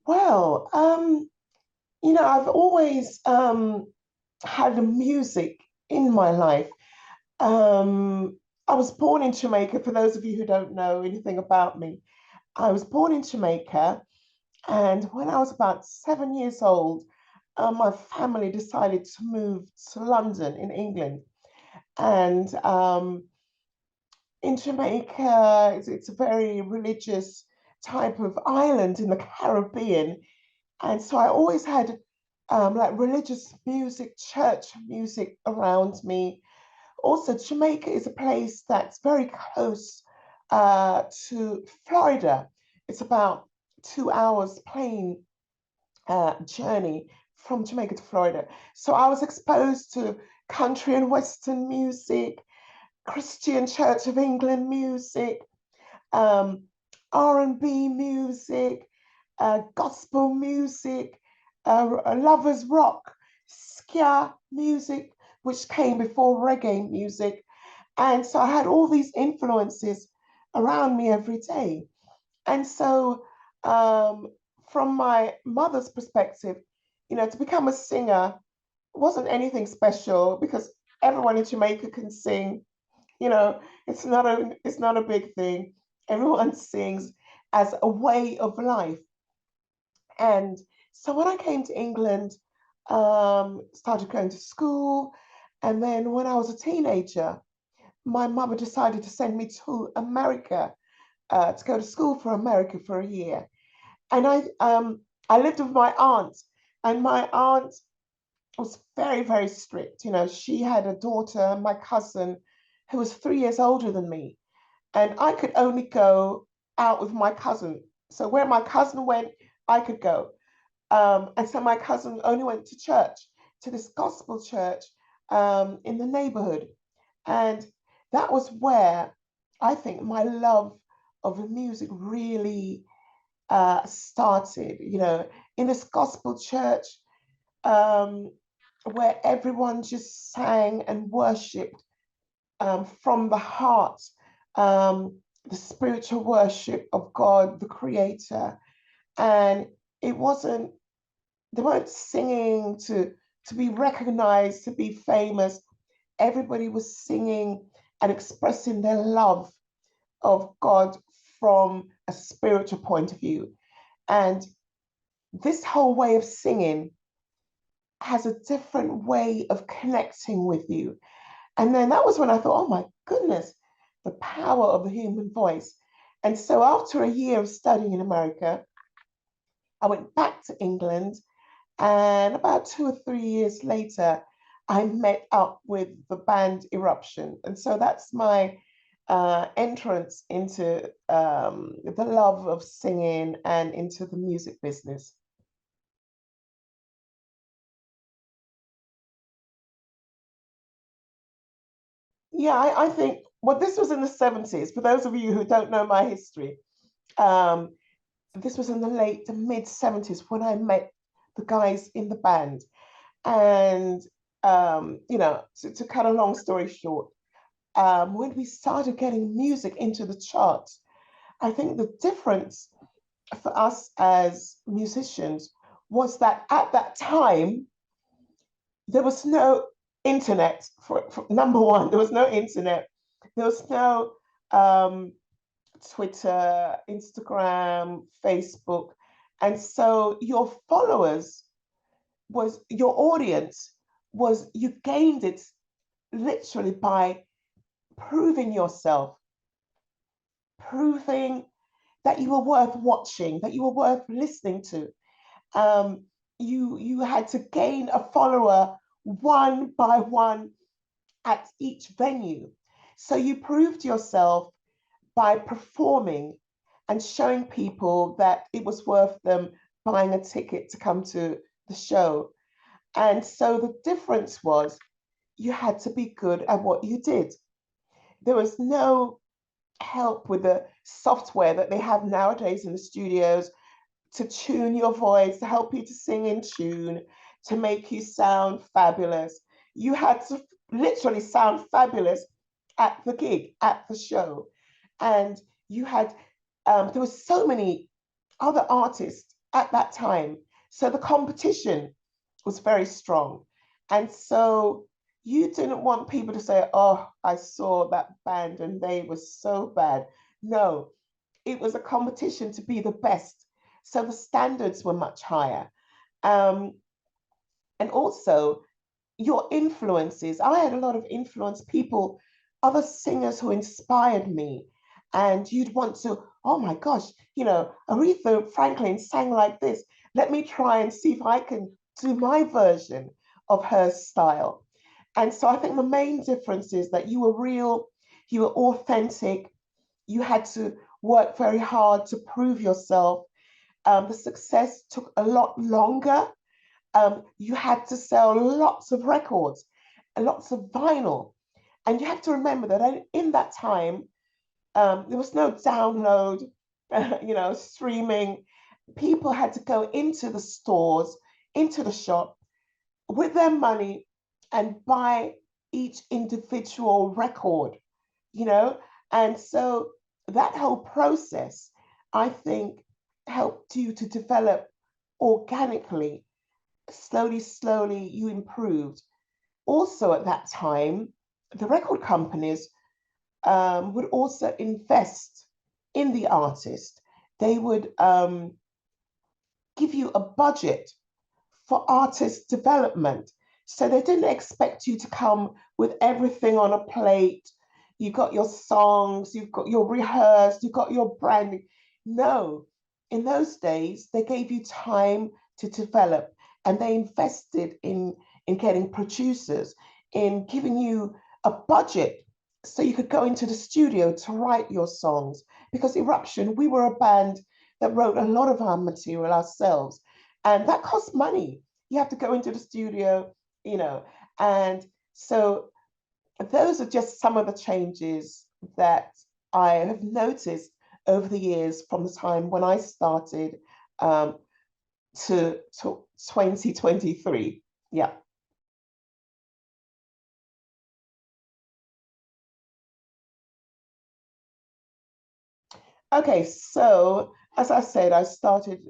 Well, I've always had music in my life. Um, I was born in Jamaica. For those of you who don't know anything about me, I was born in Jamaica, and when I was about 7 years old, my family decided to move to London in England. And in Jamaica, it's a very religious type of island in the Caribbean. And so I always had like religious music, church music around me. Also, Jamaica is a place that's very close to Florida. It's about 2 hours plane journey from Jamaica to Florida. So I was exposed to country and Western music, Christian Church of England music, um, R&B music, gospel music, lovers rock, ska music, which came before reggae music. And so I had all these influences around me every day. And so, from my mother's perspective, to become a singer wasn't anything special because everyone in Jamaica can sing. It's not a big thing. Everyone sings as a way of life. And so when I came to England, started going to school, and then when I was a teenager, my mother decided to send me to America to go to school for America for a year. And I lived with my aunt, and my aunt was very, very strict. She had a daughter, my cousin, who was 3 years older than me, and I could only go out with my cousin. So where my cousin went, I could go. And so my cousin only went to church, to this gospel church in the neighborhood. And that was where I think my love of music really started, in this gospel church um, where everyone just sang and worshiped from the heart, um, the spiritual worship of God, the Creator. And it wasn't, they weren't singing to be recognized, to be famous. Everybody was singing and expressing their love of God from a spiritual point of view. And this whole way of singing has a different way of connecting with you. And then that was when I thought, oh my goodness, the power of the human voice. And so after a year of studying in America, I went back to England. And about 2 or 3 years later, I met up with the band Eruption. And so that's my entrance into the love of singing and into the music business. Yeah, I think, well, this was in the 70s. For those of you who don't know my history, um, this was in the mid 70s when I met the guys in the band. And, to cut a long story short, when we started getting music into the charts, I think the difference for us as musicians was that at that time, there was no internet for number one. There was no internet. There was no um, Twitter, Instagram, Facebook. And so your followers was your audience was you gained it literally by proving yourself, proving that you were worth watching, that you were worth listening to. Um, you had to gain a follower one by one at each venue. So you proved yourself by performing and showing people that it was worth them buying a ticket to come to the show. And so the difference was you had to be good at what you did. There was no help with the software that they have nowadays in the studios to tune your voice, to help you to sing in tune, to make you sound fabulous. You had to literally sound fabulous at the gig, at the show. And you had, there were so many other artists at that time. So the competition was very strong. And so you didn't want people to say, oh, I saw that band and they were so bad. No, it was a competition to be the best. So the standards were much higher. Um, and also your influences. I had a lot of influence, people, other singers who inspired me. And you'd want to, oh my gosh, Aretha Franklin sang like this. Let me try and see if I can do my version of her style. And so I think the main difference is that you were real, you were authentic, you had to work very hard to prove yourself. The success took a lot longer. You had to sell lots of records, lots of vinyl. And you have to remember that in that time, there was no download, streaming. People had to go into the stores, into the shop with their money and buy each individual record, you know? And so that whole process, I think, helped you to develop organically. Slowly, slowly, you improved. Also, at that time, the record companies would also invest in the artist. They would give you a budget for artist development. So they didn't expect you to come with everything on a plate. You got your songs, you've got your rehearsed, you've got your branding. No, in those days, they gave you time to develop and they invested in getting producers, in giving you a budget so you could go into the studio to write your songs. Because Eruption, we were a band that wrote a lot of our material ourselves. And that costs money. You have to go into the studio, you know. And so those are just some of the changes that I have noticed over the years from the time when I started to 2023. Yeah. Okay, so as I said, I started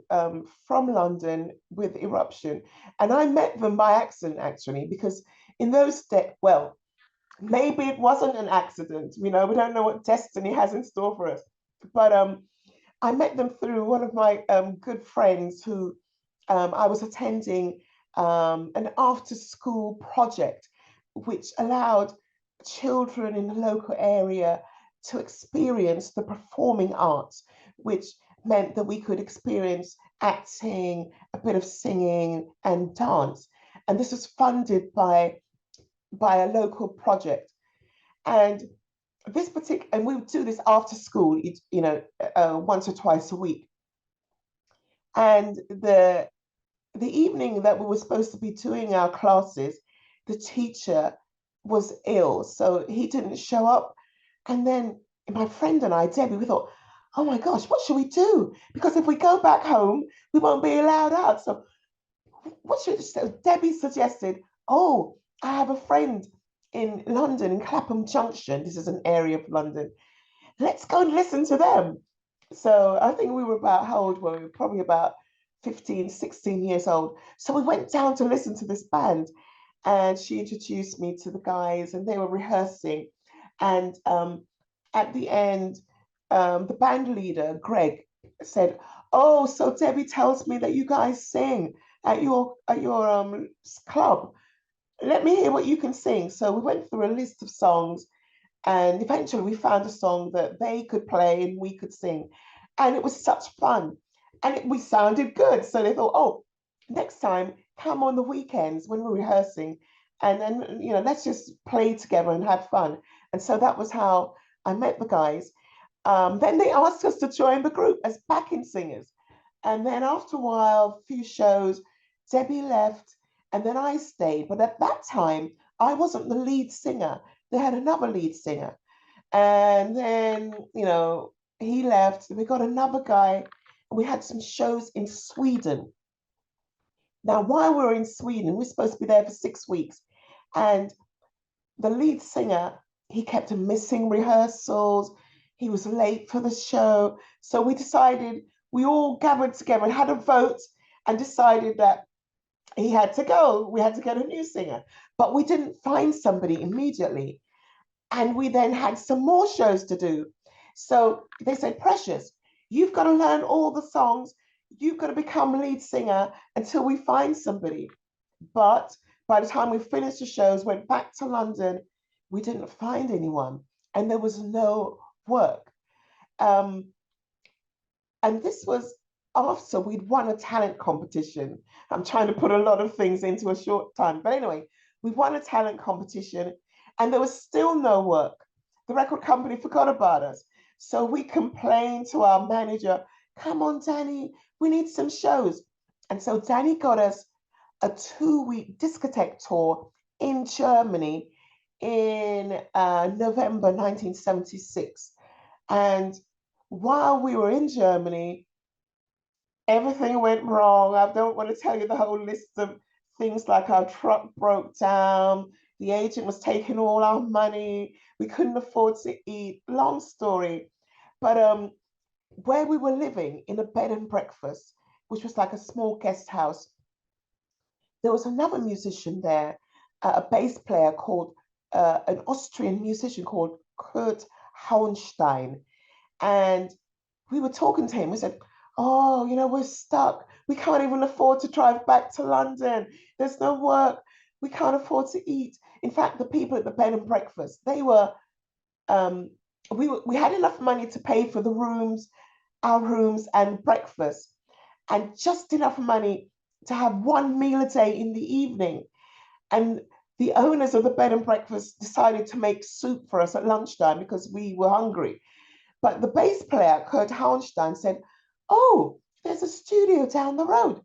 from London with Eruption, and I met them by accident actually, because in those days, well, maybe it wasn't an accident. We don't know what destiny has in store for us. But I met them through one of my good friends who I was attending an after school project, which allowed children in the local area to experience the performing arts, which meant that we could experience acting, a bit of singing, and dance. And this was funded by a local project. And and we would do this after school, once or twice a week. And the evening that we were supposed to be doing our classes, the teacher was ill, so he didn't show up. And then my friend and I, Debbie, we thought, oh my gosh, what should we do? Because if we go back home, we won't be allowed out. So Debbie suggested, oh, I have a friend in London, in Clapham Junction. This is an area of London. Let's go and listen to them. So I think we were about, how old were we? Probably about 15, 16 years old. So we went down to listen to this band and she introduced me to the guys and they were rehearsing. And at the end, the band leader, Greg, said, oh, so Debbie tells me that you guys sing at your club. Let me hear what you can sing. So we went through a list of songs and eventually we found a song that they could play and we could sing. And it was such fun. And we sounded good. So they thought, oh, next time, come on the weekends when we're rehearsing. And then, let's just play together and have fun. And so that was how I met the guys. Then they asked us to join the group as backing singers. And then after a while, a few shows, Debbie left and then I stayed. But at that time, I wasn't the lead singer. They had another lead singer. And then, he left. We got another guy. We had some shows in Sweden. Now, while we were in Sweden, we we're supposed to be there for 6 weeks. And the lead singer, he kept missing rehearsals. He was late for the show. So we decided we all gathered together and had a vote and decided that he had to go. We had to get a new singer, but we didn't find somebody immediately. And we then had some more shows to do. So they said, Precious, you've got to learn all the songs. You've got to become lead singer until we find somebody. But by the time we finished the shows, went back to London, we didn't find anyone and there was no work. Um, and this was after we'd won a talent competition. I'm trying to put a lot of things into a short time. But anyway, we won a talent competition and there was still no work. The record company forgot about us. So we complained to our manager, come on, Danny, we need some shows. And so Danny got us a 2-week discotheque tour in Germany in November 1976. And while we were in Germany, everything went wrong. I don't want to tell you the whole list of things like our truck broke down, the agent was taking all our money, we couldn't afford to eat. Long story. But where we were living in a bed and breakfast, which was like a small guest house, there was another musician there, a bass player called, an Austrian musician called Kurt Hauenstein. And we were talking to him. We said, oh, we're stuck. We can't even afford to drive back to London. There's no work. We can't afford to eat. In fact, the people at the bed and breakfast, they were, we had enough money to pay for the rooms, our rooms and breakfast, and just enough money to have one meal a day in the evening. And the owners of the bed and breakfast decided to make soup for us at lunchtime because we were hungry. But the bass player, Kurt Hauenstein, said, oh, there's a studio down the road.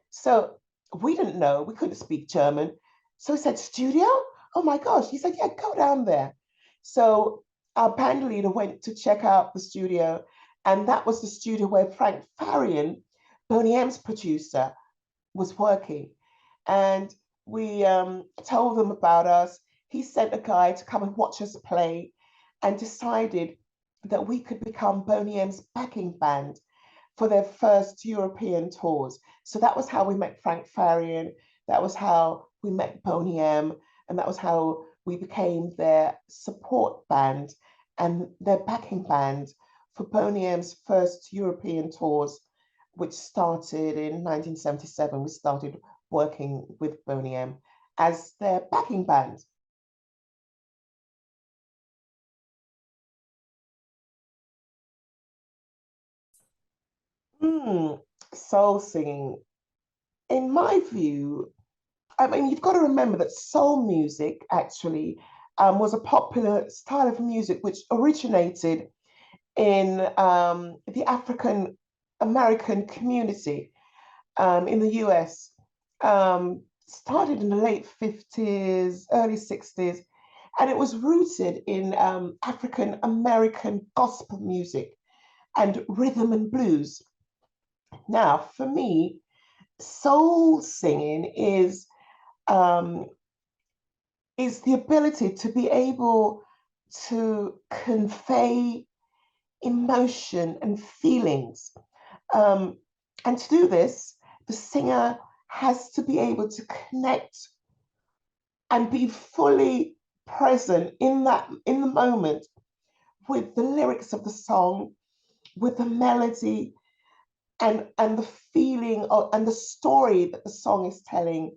So we didn't know, we couldn't speak German. So he said, studio? Oh my gosh. He said, yeah, go down there. So our band leader went to check out the studio. And that was the studio where Frank Farian, Boney M's producer, was working. And we told them about us. He sent a guy to come and watch us play and decided that we could become Boney M's backing band for their first European tours. So that was how we met Frank Farian. That was how we met Boney M. And that was how we became their support band and their backing band for Boney M's first European tours, which started in 1977. We started working with Boney M as their backing band. Soul singing. In my view, I mean, you've got to remember that soul music actually was a popular style of music which originated in the African American community in the US. Started in the late 50s, early 60s, and it was rooted in African American gospel music and rhythm and blues. Now, for me, soul singing um, is the ability to be able to convey emotion and feelings. Um, and to do this, the singer has to be able to connect and be fully present in the moment with the lyrics of the song, with the melody and the feeling of, and the story that the song is telling.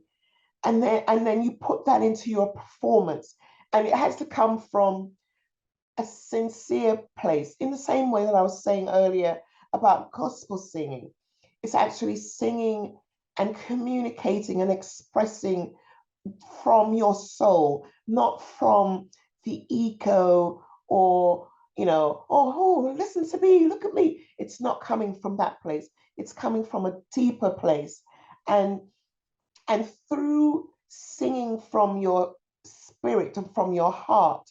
And then you put that into your performance. And it has to come from a sincere place, in the same way that I was saying earlier about gospel singing. It's actually singing and communicating and expressing from your soul, not from the ego or, oh, listen to me, look at me. It's not coming from that place. It's coming from a deeper place. And and through singing from your spirit and from your heart,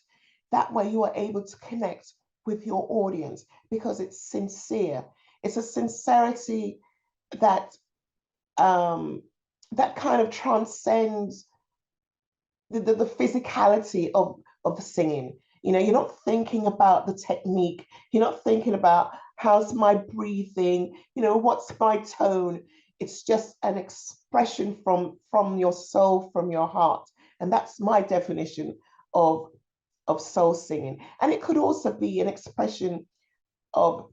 that way you are able to connect with your audience because it's sincere. It's a sincerity that that kind of transcends the physicality of the singing. You're not thinking about the technique. You're not thinking about how's my breathing, what's my tone. It's just an expression from your soul, from your heart. And that's my definition of soul singing. And it could also be an expression of,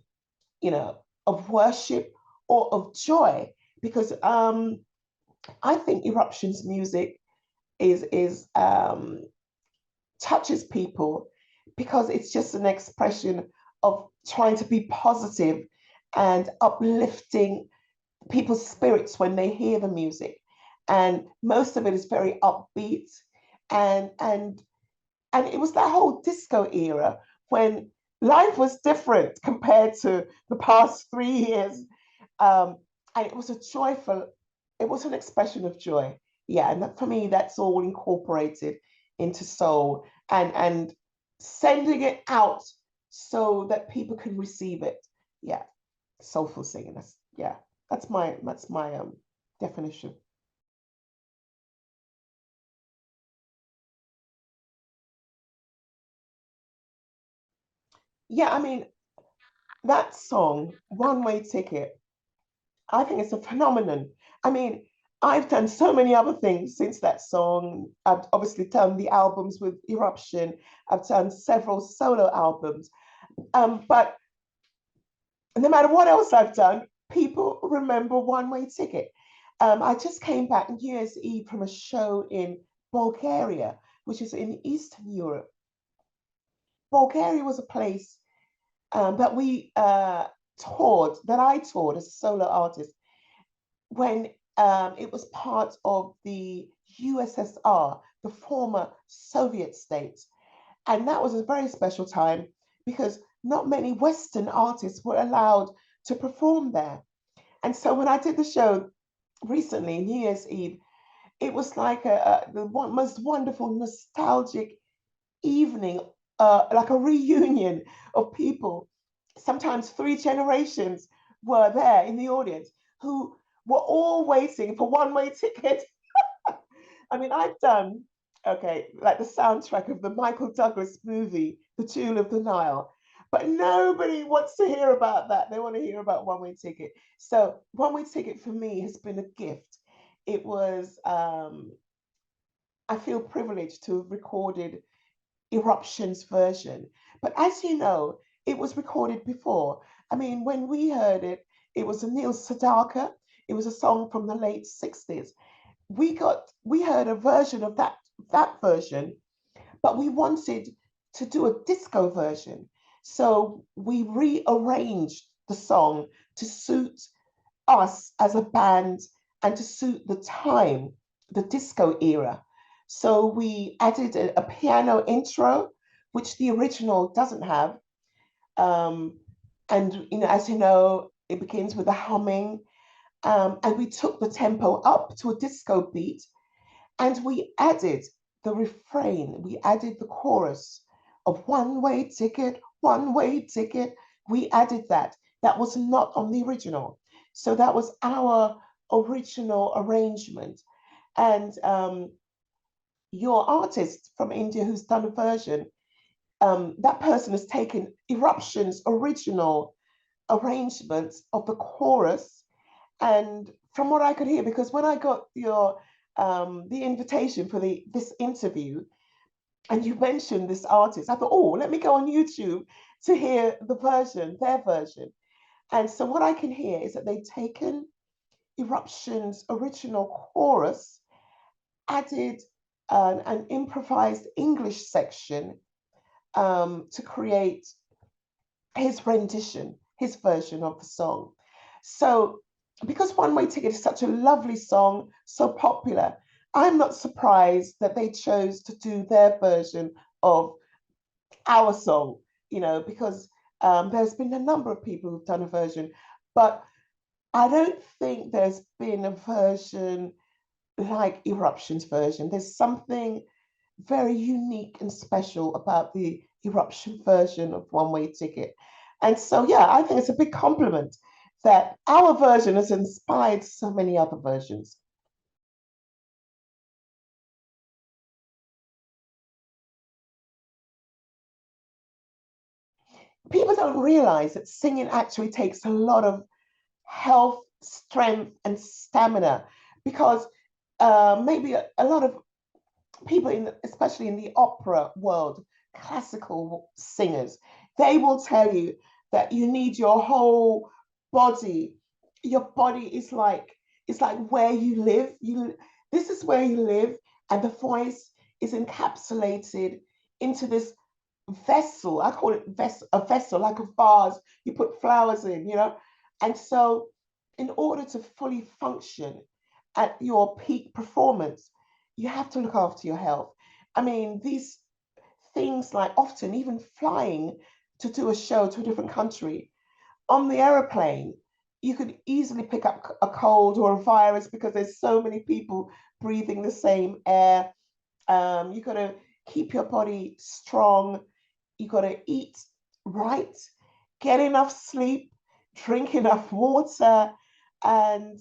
of worship or of joy, because I think Eruption's music is touches people because it's just an expression of trying to be positive and uplifting people's spirits when they hear the music. And most of it is very upbeat, and and and it was that whole disco era when life was different compared to the past 3 years. um, and it was a joyful, it was an expression of joy. Yeah, and that, for me, that's all incorporated into soul, and sending it out so that people can receive it. Yeah, soulful singing. That's, yeah, that's my definition. Yeah, I mean, that song, One Way Ticket, I think it's a phenomenon. I mean, I've done so many other things since that song. I've obviously done the albums with Eruption. I've done several solo albums. But no matter what else I've done, people remember One Way Ticket. I just came back New Year's Eve from a show in Bulgaria, which is in Eastern Europe. Bulgaria was a place that we toured, that I toured as a solo artist when it was part of the USSR, the former Soviet states. And that was a very special time because not many Western artists were allowed to perform there. And so when I did the show recently, New Year's Eve, it was like the most wonderful, nostalgic evening, like a reunion of people. Sometimes three generations were there in the audience who were all waiting for one way ticket. I mean, I've done, okay, like the soundtrack of the Michael Douglas movie, The Jewel of the Nile. But nobody wants to hear about that. They want to hear about One Way Ticket. So, One Way Ticket for me has been a gift. It was, I feel privileged to have recorded Eruption's version. But as you know, it was recorded before. I mean, when we heard it, it was a Neil Sedaka. It was a song from the late 60s. We heard a version of that version, but we wanted to do a disco version. So we rearranged the song to suit us as a band and to suit the time, the disco era. So we added a piano intro, which the original doesn't have. Um, and as you know, it begins with a humming. And we took the tempo up to a disco beat, and we added the refrain, we added the chorus of one way ticket, one way ticket. We added that. That was not on the original. So that was our original arrangement. And your artist from India who's done a version, that person has taken Eruption's original arrangements of the chorus. And from what I could hear, because when I got your the invitation for this interview, and you mentioned this artist, I thought, oh, let me go on YouTube to hear the version, their version. And so what I can hear is that they've taken Eruption's original chorus, added an improvised English section to create his rendition, his version of the song. So, because One Way Ticket is such a lovely song, so popular, I'm not surprised that they chose to do their version of our song, because there's been a number of people who've done a version, but I don't think there's been a version like Eruption's version. There's something very unique and special about the Eruption version of One Way Ticket. And so, yeah, I think it's a big compliment that our version has inspired so many other versions. people don't realize that singing actually takes a lot of health, strength, and stamina because maybe a lot of people especially in the opera world, classical singers, they will tell you that you need your whole body. Your body is like, it's like where you live. This is where you live, and the voice is encapsulated into this vessel. I call it a vessel, like a vase you put flowers in, you know. And so, in order to fully function at your peak performance, you have to look after your health. I mean, these things like often even flying to do a show to a different country on the aeroplane, you could easily pick up a cold or a virus because there's so many people breathing the same air. You got to keep your body strong. You got to eat right, get enough sleep, drink enough water, and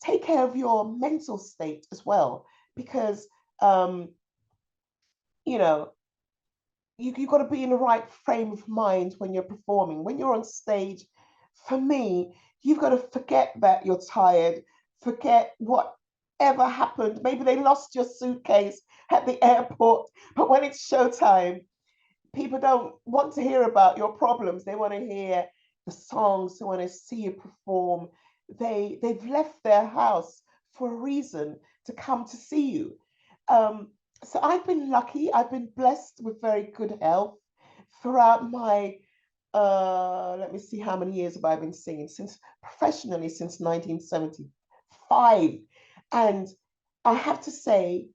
take care of your mental state as well. Because, um, you know, you got to be in the right frame of mind when you're performing. When you're on stage, for me, you've got to forget that you're tired, forget whatever happened. Maybe they lost your suitcase at the airport, but when it's showtime, people don't want to hear about your problems. They want to hear the songs, they want to see you perform. They've left their house for a reason to come to see you. Um, so I've been lucky. I've been blessed with very good health throughout my let me see, how many years have I been singing? Since professionally since 1975. And I have to say,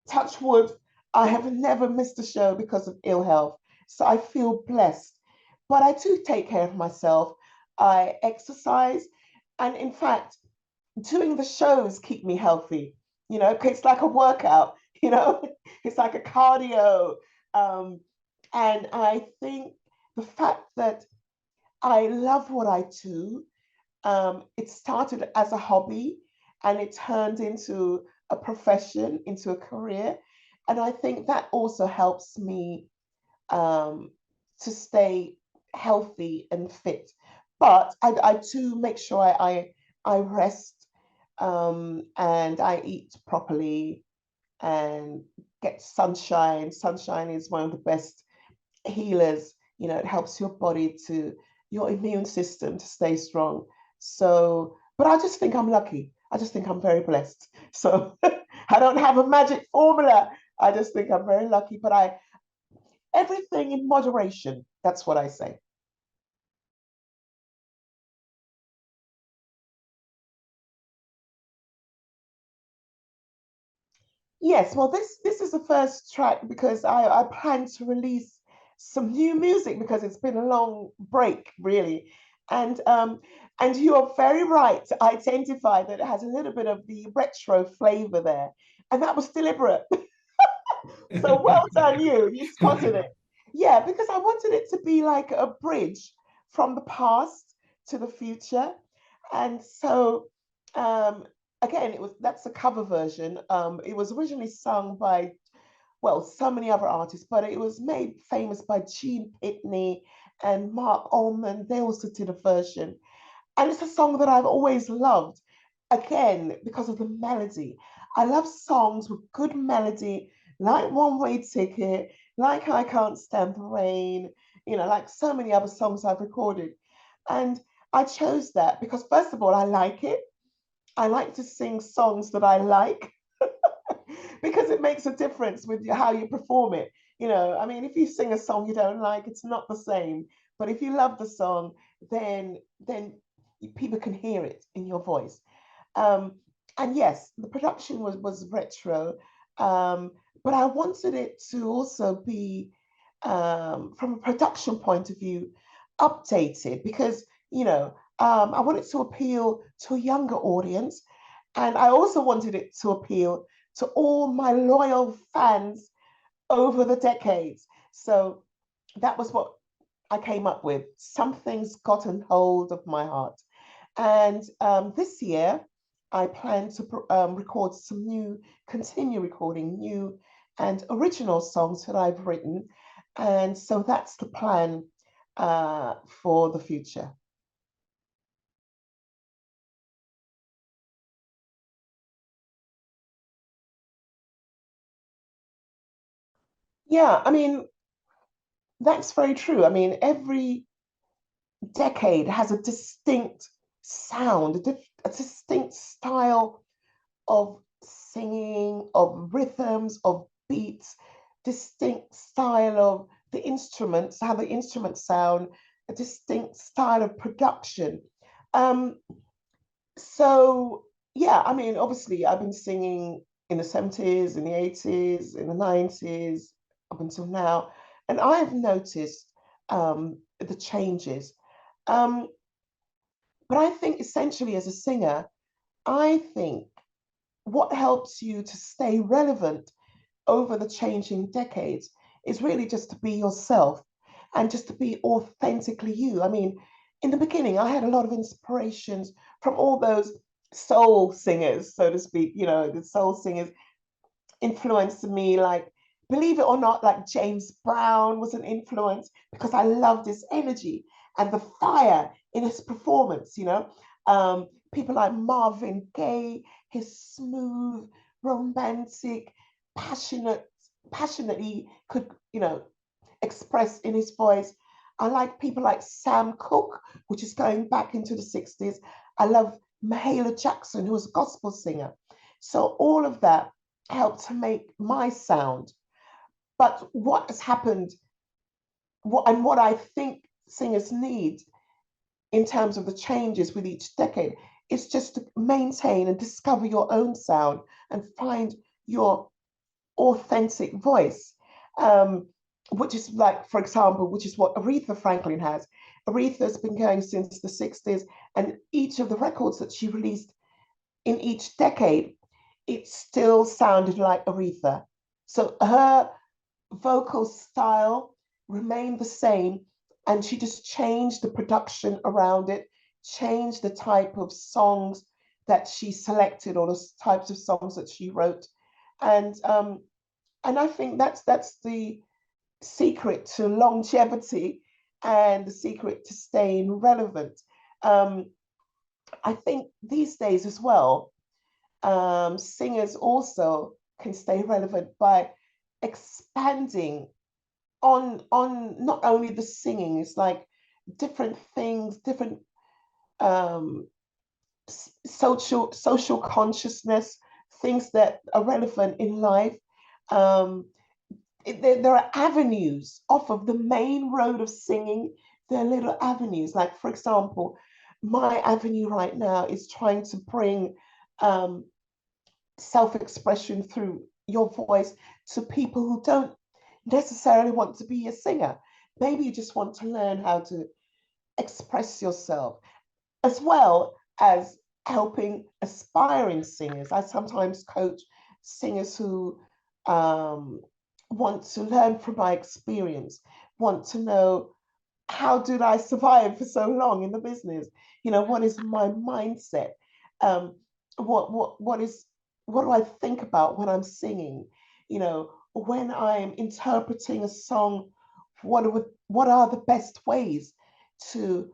touch wood, I have never missed a show because of ill health. So I feel blessed. But I do take care of myself. I exercise. And in fact, doing the shows keep me healthy. You know, it's like a workout, you know, it's like a cardio. Um, and I think the fact that I love what I do, it started as a hobby and it turned into a profession, into a career. And I think that also helps me um, to stay healthy and fit. But I do make sure I rest and I eat properly and get sunshine. Sunshine is one of the best healers. You know, it helps your body to, your immune system to stay strong. So, but I just think I'm lucky. I just think I'm very blessed. So I don't have a magic formula. I just think I'm very lucky, but everything in moderation. That's what I say. Yes, well, this is the first track because I plan to release some new music because it's been a long break, really. And and you are very right to identify that it has a little bit of the retro flavor there. And that was deliberate. So well done you. You spotted it. Yeah, because I wanted it to be like a bridge from the past to the future. And so um again, it was that's a cover version. It was originally sung by, well, so many other artists, but it was made famous by Gene Pitney and Mark Ullman. They also did a version. And it's a song that I've always loved, again, because of the melody. I love songs with good melody, like One Way Ticket, like I Can't Stand the Rain, you know, like so many other songs I've recorded. And I chose that because, first of all, I like it. I like to sing songs that I like because it makes a difference with how you perform it. You know, I mean, if you sing a song you don't like, it's not the same. But if you love the song, then people can hear it in your voice. Um, and yes, the production was retro, um, but I wanted it to also be, from a production point of view, updated because I wanted to appeal to a younger audience, and I also wanted it to appeal to all my loyal fans over the decades. So that was what I came up with. Something's gotten hold of my heart. And this year, I plan to record some continue recording new and original songs that I've written. And so that's the plan for the future. Yeah, I mean, that's very true. I mean, every decade has a distinct sound, a distinct style of singing, of rhythms, of beats, distinct style of the instruments, how the instruments sound, a distinct style of production. Um, so yeah, I mean, obviously, I've been singing in the 70s, in the 80s, in the 90s, up until now, and I've noticed the changes. Um, but I think essentially as a singer, I think what helps you to stay relevant over the changing decades is really just to be yourself and just to be authentically you. I mean, in the beginning, I had a lot of inspirations from all those soul singers, so to speak, the soul singers influenced me. Like, believe it or not, like James Brown was an influence because I loved his energy and the fire in his performance. People like Marvin Gaye, his smooth, romantic, passionate, passionately could, express in his voice. I like people like Sam Cooke, which is going back into the 60s. I love Mahalia Jackson, who was a gospel singer. So all of that helped to make my sound. But what has happened, what I think singers need in terms of the changes with each decade is just to maintain and discover your own sound and find your authentic voice. Which is like, for example, which is what Aretha Franklin has. Aretha's been going since the 60s, and each of the records that she released in each decade, it still sounded like Aretha. So her vocal style remained the same, and she just changed the production around it, changed the type of songs that she selected or the types of songs that she wrote. And um, and I think that's the secret to longevity and the secret to staying relevant. Um, I think these days as well, singers also can stay relevant by expanding on not only the singing, it's like different things, different um, social consciousness, things that are relevant in life. Um, there are avenues off of the main road of singing. There are little avenues. Like, for example, my avenue right now is trying to bring um, self-expression through your voice to people who don't necessarily want to be a singer. Maybe you just want to learn how to express yourself, as well as helping aspiring singers. I sometimes coach singers who um, want to learn from my experience, want to know, how did I survive for so long in the business? What is my mindset? Um, what do I think about when I'm singing? When I'm interpreting a song, what are the best ways to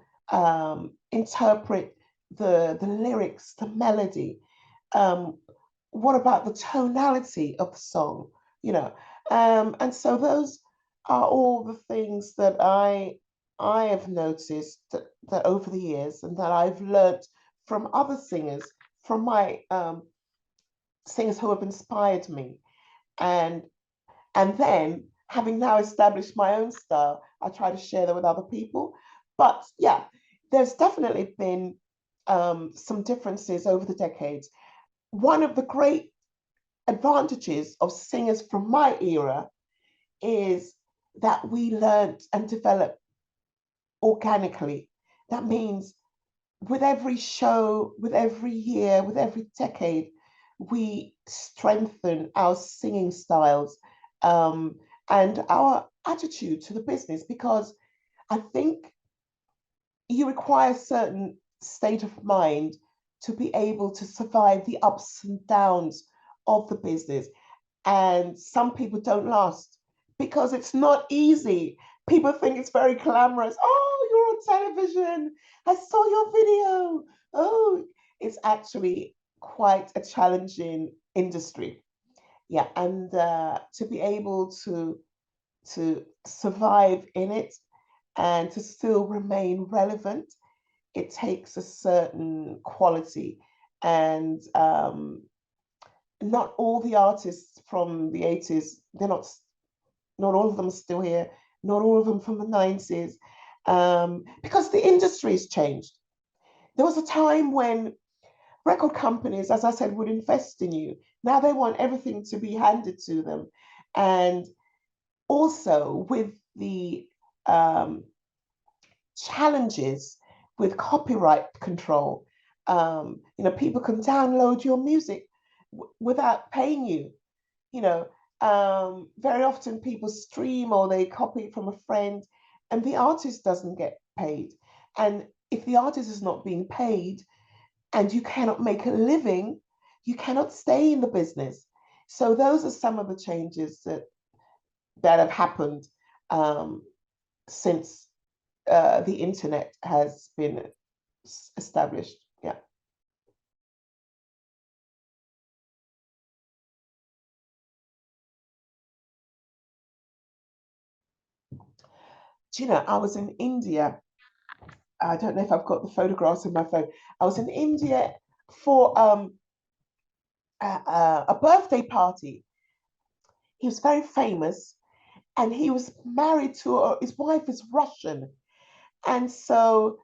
interpret the lyrics, the melody? Um, what about the tonality of the song? You know, and so those are all the things that I have noticed that over the years, and that I've learnt from other singers, from my singers who have inspired me, and then having now established my own style, I try to share that with other people. But yeah, there's definitely been some differences over the decades. One of the great advantages of singers from my era is that we learned and developed organically. That means with every show, with every year, with every decade, we strengthen our singing styles, um, and our attitude to the business, because I think you require a certain state of mind to be able to survive the ups and downs of the business. And some people don't last because it's not easy. People think it's very glamorous. Oh, you're on television. I saw your video. Oh, it's actually quite a challenging industry. Yeah, and to be able to survive in it and to still remain relevant, it takes a certain quality. And not all the artists from the 80s, not all of them are still here, not all of them from the 90s, because the industry has changed. There was a time when record companies, as I said, would invest in you. Now they want everything to be handed to them. And also with the challenges with copyright control, people can download your music without paying you. You know, very often people stream or they copy from a friend, and the artist doesn't get paid. And if the artist is not being paid and you cannot make a living, you cannot stay in the business. So those are some of the changes that have happened since the internet has been established. Yeah. Do you know, I was in India. I don't know if I've got the photographs in my phone. I was in India for a birthday party. He was very famous, and he was married to his wife is Russian, and so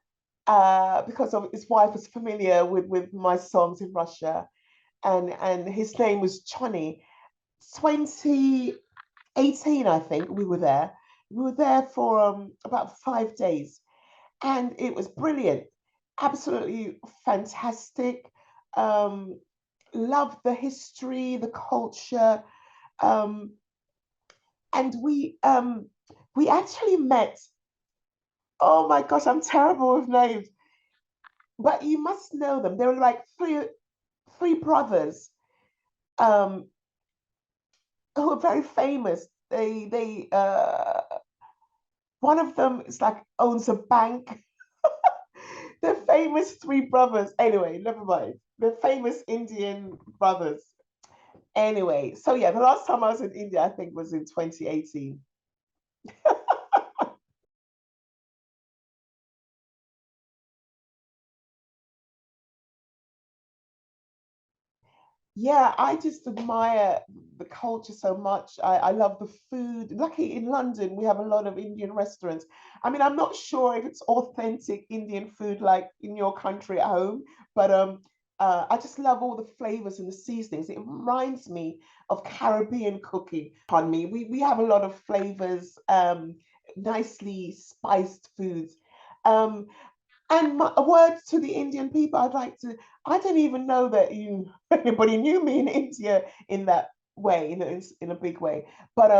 because of his wife was familiar with my songs in Russia, and his name was Johnny. 2018, I think we were there. We were there for about 5 days, and it was brilliant, absolutely fantastic. Um, Loved the history, the culture, um, and we actually met. Oh my gosh, I'm terrible with names, but you must know them. They were like three brothers um, who were very famous. They one of them is like owns a bank. They're famous three brothers. Anyway, never mind. They're famous Indian brothers. Anyway, so yeah, the last time I was in India, I think was in 2018. Yeah, I just admire the culture so much. I love the food. Lucky in London, we have a lot of Indian restaurants. I mean, I'm not sure if it's authentic Indian food like in your country at home, but I just love all the flavors and the seasonings. It reminds me of Caribbean cooking. Pardon me. We have a lot of flavors, nicely spiced foods. Um, and a word to the Indian people, I didn't even know that anybody knew me in India in that way, in a big way. But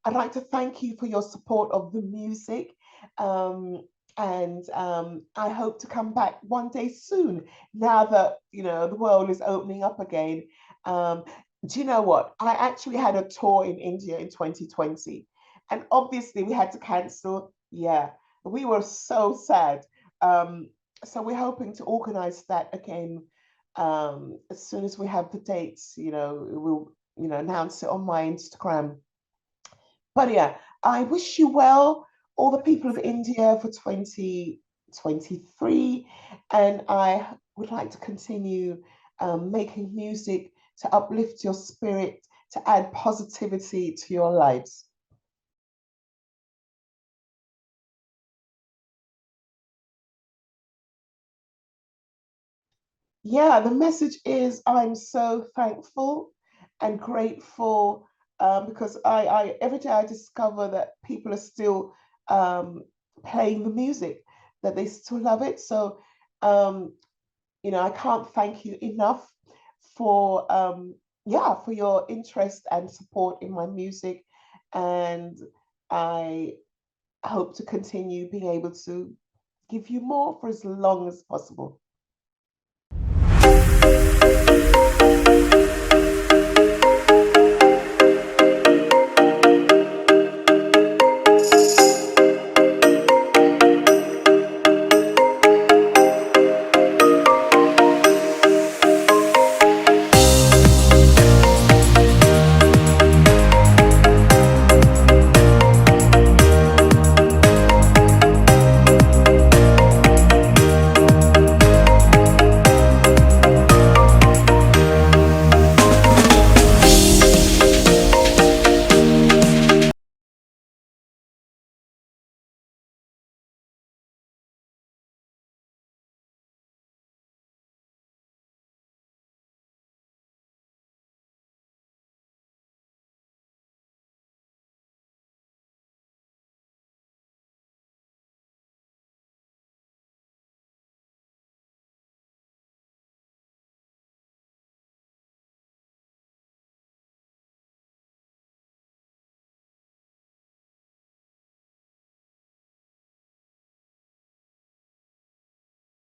I'd like to thank you for your support of the music. Um, and I hope to come back one day soon, now that, the world is opening up again. Um, do you know what? I actually had a tour in India in 2020, and obviously we had to cancel. Yeah, we were so sad. Um, so we're hoping to organize that again as soon as we have the dates. We'll announce it on my Instagram. But yeah, I wish you well, all the people of India for 2023, and I would like to continue making music to uplift your spirit, to add positivity to your lives. Yeah, the message is I'm so thankful and grateful because I every day I discover that people are still playing the music, that they still love it. So, um, I can't thank you enough for yeah, for your interest and support in my music, and I hope to continue being able to give you more for as long as possible.